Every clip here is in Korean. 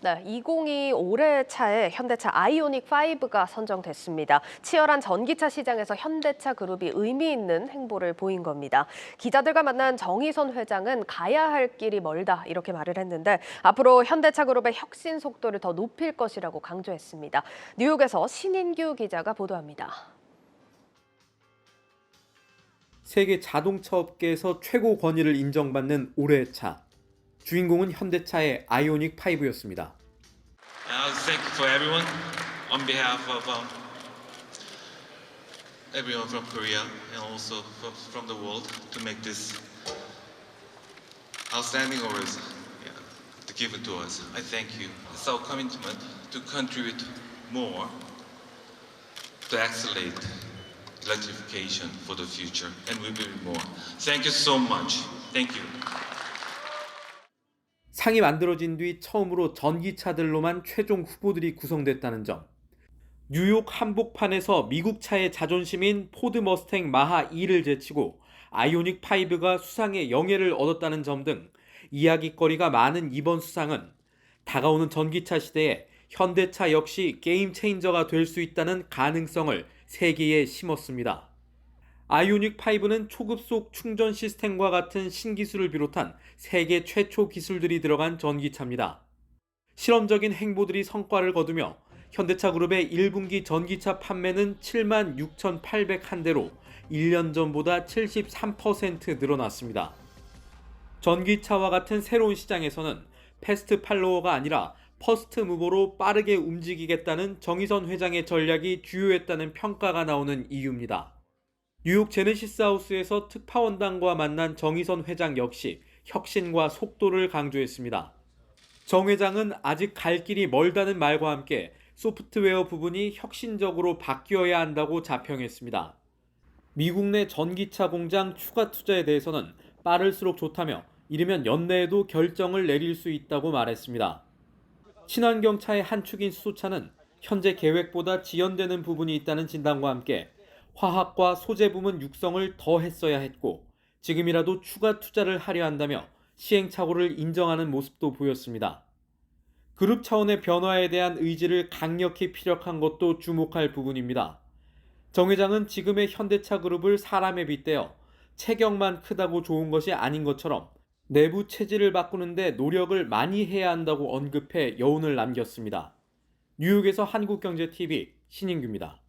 네, 2022 올해차에 현대차 아이오닉 5가 선정됐습니다. 치열한 전기차 시장에서 현대차 그룹이 의미 있는 행보를 보인 겁니다. 기자들과 만난 정의선 회장은 가야 할 길이 멀다 이렇게 말을 했는데 앞으로 현대차 그룹의 혁신 속도를 더 높일 것이라고 강조했습니다. 뉴욕에서 신인규 기자가 보도합니다. 세계 자동차 업계에서 최고 권위를 인정받는 올해의 차. 주인공은 현대차의 아이오닉 5였습니다. I would thank for everyone on behalf of everyone from Korea and also from the world to make this outstanding awards to give it to us. I thank you. It's our commitment to contribute more to accelerate electrification for the future, and we will more. Thank you so much. Thank you. 상이 만들어진 뒤 처음으로 전기차들로만 최종 후보들이 구성됐다는 점. 뉴욕 한복판에서 미국 차의 자존심인 포드 머스탱 마하 2를 제치고 아이오닉 5가 수상의 영예를 얻었다는 점 등 이야깃거리가 많은 이번 수상은 다가오는 전기차 시대에 현대차 역시 게임 체인저가 될 수 있다는 가능성을 세계에 심었습니다. 아이오닉 5는 초급속 충전 시스템과 같은 신기술을 비롯한 세계 최초 기술들이 들어간 전기차입니다. 실험적인 행보들이 성과를 거두며 현대차 그룹의 1분기 전기차 판매는 76,801대로 1년 전보다 73% 늘어났습니다. 전기차와 같은 새로운 시장에서는 패스트 팔로워가 아니라 퍼스트 무버로 빠르게 움직이겠다는 정의선 회장의 전략이 주요했다는 평가가 나오는 이유입니다. 뉴욕 제네시스 하우스에서 특파원단과 만난 정의선 회장 역시 혁신과 속도를 강조했습니다. 정 회장은 아직 갈 길이 멀다는 말과 함께 소프트웨어 부분이 혁신적으로 바뀌어야 한다고 자평했습니다. 미국 내 전기차 공장 추가 투자에 대해서는 빠를수록 좋다며 이르면 연내에도 결정을 내릴 수 있다고 말했습니다. 친환경차의 한 축인 수소차는 현재 계획보다 지연되는 부분이 있다는 진단과 함께 화학과 소재 부문 육성을 더 했어야 했고 지금이라도 추가 투자를 하려 한다며 시행착오를 인정하는 모습도 보였습니다. 그룹 차원의 변화에 대한 의지를 강력히 피력한 것도 주목할 부분입니다. 정 회장은 지금의 현대차 그룹을 사람에 빗대어 체격만 크다고 좋은 것이 아닌 것처럼 내부 체질을 바꾸는데 노력을 많이 해야 한다고 언급해 여운을 남겼습니다. 뉴욕에서 한국경제TV 신인규입니다.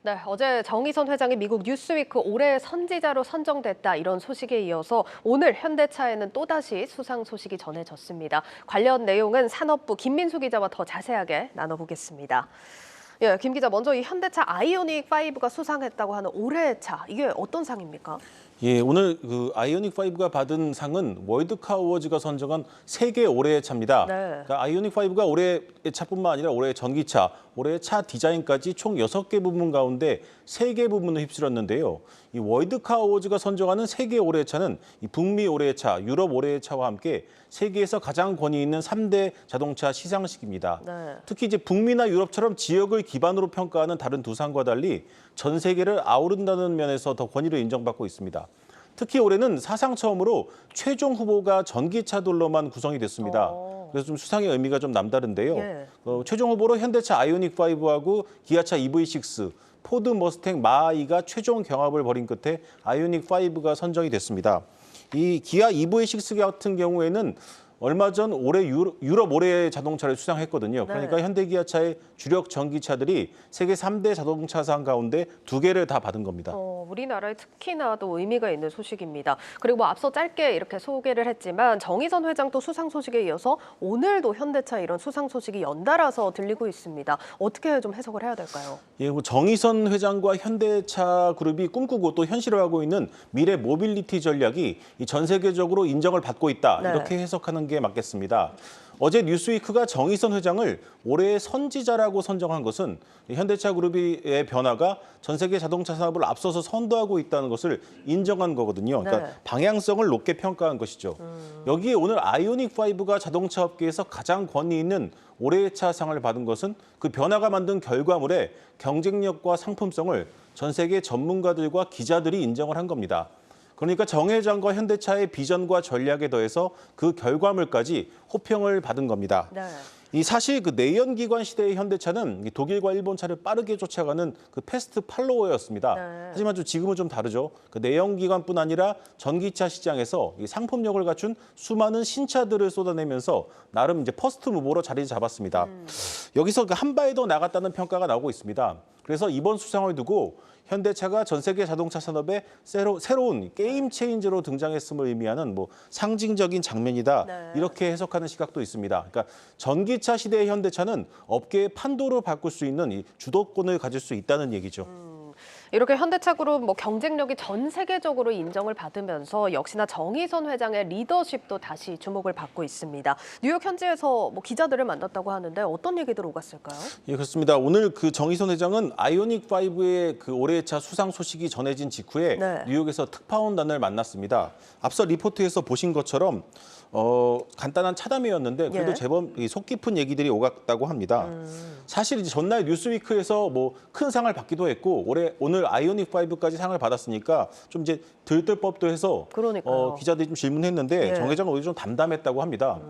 네, 어제 정의선 회장이 미국 뉴스위크 올해의 선지자로 선정됐다 이런 소식에 이어서 오늘 현대차에는 또다시 수상 소식이 전해졌습니다. 관련 내용은 산업부 김민수 기자와 더 자세하게 나눠보겠습니다. 예, 김 기자, 먼저 이 현대차 아이오닉 5가 수상했다고 하는 올해의 차, 이게 어떤 상입니까? 예, 오늘 그 아이오닉 5가 받은 상은 월드카 어워즈가 선정한 세계 올해의 차입니다. 네. 그러니까 아이오닉 5가 올해의 차뿐만 아니라 올해의 전기차, 올해의 차 디자인까지 총 6개 부문 가운데 3개 부문을 휩쓸었는데요. 이 월드카 어워즈가 선정하는 세계 올해의 차는 이 북미 올해의 차, 유럽 올해의 차와 함께 세계에서 가장 권위 있는 3대 자동차 시상식입니다. 네. 특히 이제 북미나 유럽처럼 지역을 기반으로 평가하는 다른 두 상과 달리 전 세계를 아우른다는 면에서 더 권위를 인정받고 있습니다. 특히 올해는 사상 처음으로 최종 후보가 전기차들로만 구성이 됐습니다. 그래서 좀 수상의 의미가 좀 남다른데요. 예. 최종 후보로 현대차 아이오닉 5하고 기아차 EV6, 포드 머스탱 마하2가 최종 경합을 벌인 끝에 아이오닉 5가 선정이 됐습니다. 이 기아 EV6 같은 경우에는 얼마 전 올해 유럽 올해의 자동차를 수상했거든요. 그러니까 네. 현대기아차의 주력 전기차들이 세계 3대 자동차상 가운데 2개를 다 받은 겁니다. 우리나라에 특히나 또 의미가 있는 소식입니다. 그리고 뭐 앞서 짧게 이렇게 소개를 했지만 정의선 회장 또 수상 소식에 이어서 오늘도 현대차 이런 수상 소식이 연달아서 들리고 있습니다. 어떻게 좀 해석을 해야 될까요? 예, 정의선 회장과 현대차 그룹이 꿈꾸고 또 현실화하고 있는 미래 모빌리티 전략이 전 세계적으로 인정을 받고 있다. 네. 이렇게 해석하는 게 맞겠습니다. 어제 뉴스위크가 정의선 회장을 올해의 선지자라고 선정한 것은 현대차 그룹의 변화가 전 세계 자동차 산업을 앞서서 선도하고 있다는 것을 인정한 거거든요. 그러니까 네. 방향성을 높게 평가한 것이죠. 여기에 오늘 아이오닉 5가 자동차 업계에서 가장 권위 있는 올해의 차 상을 받은 것은 그 변화가 만든 결과물의 경쟁력과 상품성을 전 세계 전문가들과 기자들이 인정을 한 겁니다. 그러니까 정 회장과 현대차의 비전과 전략에 더해서 그 결과물까지 호평을 받은 겁니다. 네. 이 사실 그 내연기관 시대의 현대차는 독일과 일본 차를 빠르게 쫓아가는 그 패스트 팔로워였습니다. 네. 하지만 지금은 좀 다르죠. 그 내연기관뿐 아니라 전기차 시장에서 이 상품력을 갖춘 수많은 신차들을 쏟아내면서 나름 이제 퍼스트 무버로 자리 잡았습니다. 여기서 한 발 더 나갔다는 평가가 나오고 있습니다. 그래서 이번 수상을 두고 현대차가 전 세계 자동차 산업에 새로운 게임 체인저로 등장했음을 의미하는 뭐 상징적인 장면이다. 네. 이렇게 해석하는 시각도 있습니다. 그러니까 전기차 시대의 현대차는 업계의 판도를 바꿀 수 있는 이 주도권을 가질 수 있다는 얘기죠. 이렇게 현대차 그룹 경쟁력이 전 세계적으로 인정을 받으면서 역시나 정의선 회장의 리더십도 다시 주목을 받고 있습니다. 뉴욕 현지에서 기자들을 만났다고 하는데 어떤 얘기들 오갔을까요? 예, 그렇습니다. 오늘 그 정의선 회장은 아이오닉 5의 그 올해의 차 수상 소식이 전해진 직후에 네. 뉴욕에서 특파원단을 만났습니다. 앞서 리포트에서 보신 것처럼 간단한 차담회였는데 그래도 예. 제법 속 깊은 얘기들이 오갔다고 합니다. 사실 이제 전날 뉴스위크에서 큰 상을 받기도 했고 오늘 아이오닉 5까지 상을 받았으니까 좀 이제 들뜰 법도 해서 그러니까요. 기자들이 좀 질문했는데 예. 정 회장은 오히려 좀 담담했다고 합니다.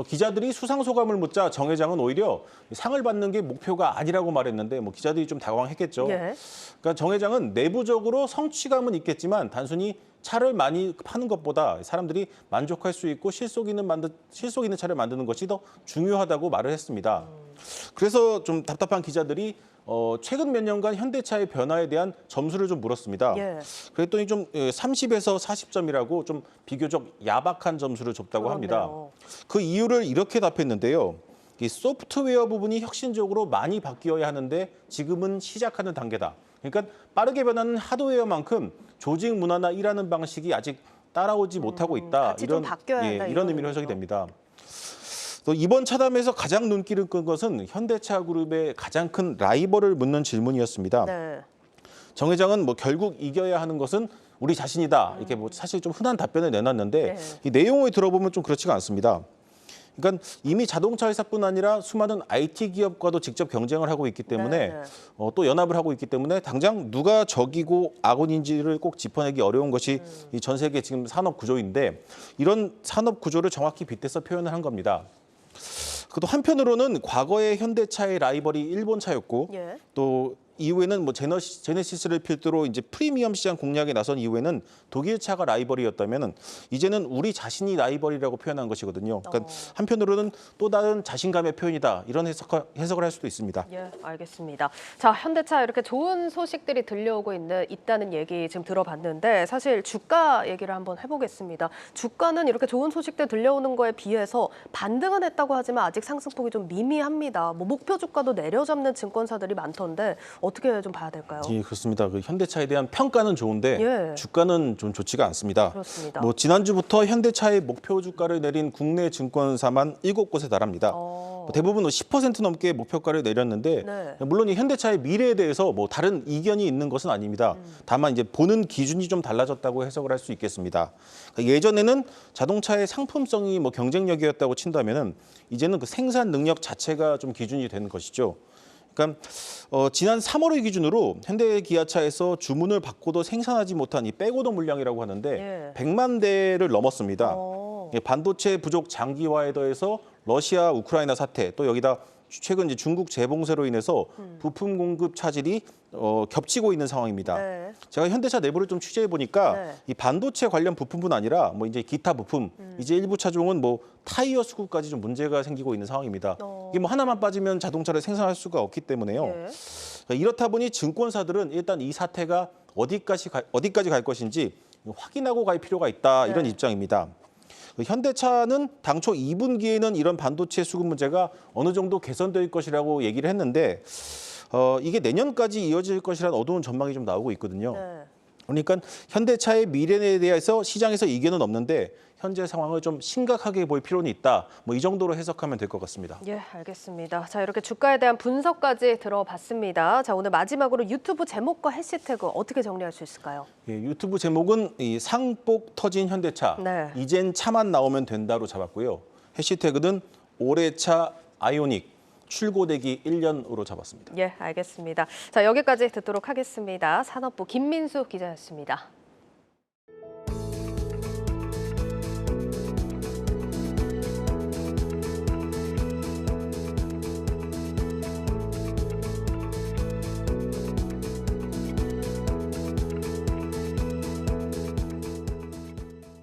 기자들이 수상 소감을 묻자 정 회장은 오히려 상을 받는 게 목표가 아니라고 말했는데 기자들이 좀 당황했겠죠. 예. 그러니까 정 회장은 내부적으로 성취감은 있겠지만 단순히 차를 많이 파는 것보다 사람들이 만족할 수 있고 실속 있는 차를 만드는 것이 더 중요하다고 말을 했습니다. 그래서 좀 답답한 기자들이 최근 몇 년간 현대차의 변화에 대한 점수를 좀 물었습니다. 예. 그랬더니 좀 30에서 40점이라고 좀 비교적 야박한 점수를 줬다고 합니다. 그렇네요. 그 이유를 이렇게 답했는데요. 이 소프트웨어 부분이 혁신적으로 많이 바뀌어야 하는데 지금은 시작하는 단계다. 그러니까 빠르게 변하는 하드웨어만큼 조직 문화나 일하는 방식이 아직 따라오지 못하고 있다. 같이 좀 바뀌어야 한다, 이런 이런 의미로 해석이 의미죠. 됩니다. 또 이번 차담에서 가장 눈길을 끈 것은 현대차 그룹의 가장 큰 라이벌을 묻는 질문이었습니다. 네. 정 회장은 결국 이겨야 하는 것은 우리 자신이다. 이렇게 사실 좀 흔한 답변을 내놨는데 네. 이 내용을 들어보면 좀 그렇지가 않습니다. 그러니까 이미 자동차 회사뿐 아니라 수많은 IT 기업과도 직접 경쟁을 하고 있기 때문에 네. 또 연합을 하고 있기 때문에 당장 누가 적이고 아군인지를 꼭 짚어내기 어려운 것이 이 전 세계 지금 산업 구조인데 이런 산업 구조를 정확히 빗대서 표현을 한 겁니다. 또 한편으로는 과거의 현대차의 라이벌이 일본 차였고 예. 또 이후에는 제네시스를 필두로 이제 프리미엄 시장 공략에 나선 이후에는 독일 차가 라이벌이었다면 이제는 우리 자신이 라이벌이라고 표현한 것이거든요. 그러니까 한편으로는 또 다른 자신감의 표현이다. 이런 해석을 할 수도 있습니다. 예, 알겠습니다. 자, 현대차 이렇게 좋은 소식들이 들려오고 있다는 얘기 지금 들어봤는데 사실 주가 얘기를 한번 해보겠습니다. 주가는 이렇게 좋은 소식들 들려오는 거에 비해서 반등은 했다고 하지만 아직 상승폭이 좀 미미합니다. 목표 주가도 내려잡는 증권사들이 많던데 어떻게 좀 봐야 될까요? 예, 그렇습니다. 그 현대차에 대한 평가는 좋은데 예. 주가는 좀 좋지가 않습니다. 그렇습니다. 지난주부터 현대차의 목표 주가를 내린 국내 증권사만 7곳에 달합니다. 대부분 10% 넘게 목표가를 내렸는데 네. 물론 이 현대차의 미래에 대해서 다른 이견이 있는 것은 아닙니다. 다만 이제 보는 기준이 좀 달라졌다고 해석을 할 수 있겠습니다. 그러니까 예전에는 자동차의 상품성이 경쟁력이었다고 친다면은 이제는 그 생산 능력 자체가 좀 기준이 되는 것이죠. 그러니까 지난 3월을 기준으로 현대기아차에서 주문을 받고도 생산하지 못한 이 백오더 물량이라고 하는데 예. 100만 대를 넘었습니다. 예. 반도체 부족 장기화에 더해서 러시아, 우크라이나 사태 또 여기다 최근 이제 중국 재봉쇄로 인해서 부품 공급 차질이 겹치고 있는 상황입니다. 네. 제가 현대차 내부를 좀 취재해 보니까 네. 이 반도체 관련 부품뿐 아니라 이제 기타 부품, 이제 일부 차종은 타이어 수급까지 좀 문제가 생기고 있는 상황입니다. 이게 하나만 빠지면 자동차를 생산할 수가 없기 때문에요. 예. 그러니까 이렇다 보니 증권사들은 일단 이 사태가 어디까지 갈 것인지 확인하고 갈 필요가 있다 이런 네. 입장입니다. 현대차는 당초 2분기에는 이런 반도체 수급 문제가 어느 정도 개선될 것이라고 얘기를 했는데 이게 내년까지 이어질 것이라는 어두운 전망이 좀 나오고 있거든요. 네. 그러니까 현대차의 미래에 대해서 시장에서 이견은 없는데 현재 상황을 좀 심각하게 볼 필요는 있다. 이 정도로 해석하면 될 것 같습니다. 예, 알겠습니다. 자, 이렇게 주가에 대한 분석까지 들어봤습니다. 자, 오늘 마지막으로 유튜브 제목과 해시태그 어떻게 정리할 수 있을까요? 예, 유튜브 제목은 이 상복 터진 현대차, 네. 이젠 차만 나오면 된다로 잡았고요. 해시태그는 올해 차 아이오닉, 출고되기 1년으로 잡았습니다. 예, 알겠습니다. 자, 여기까지 듣도록 하겠습니다. 산업부 김민수 기자였습니다.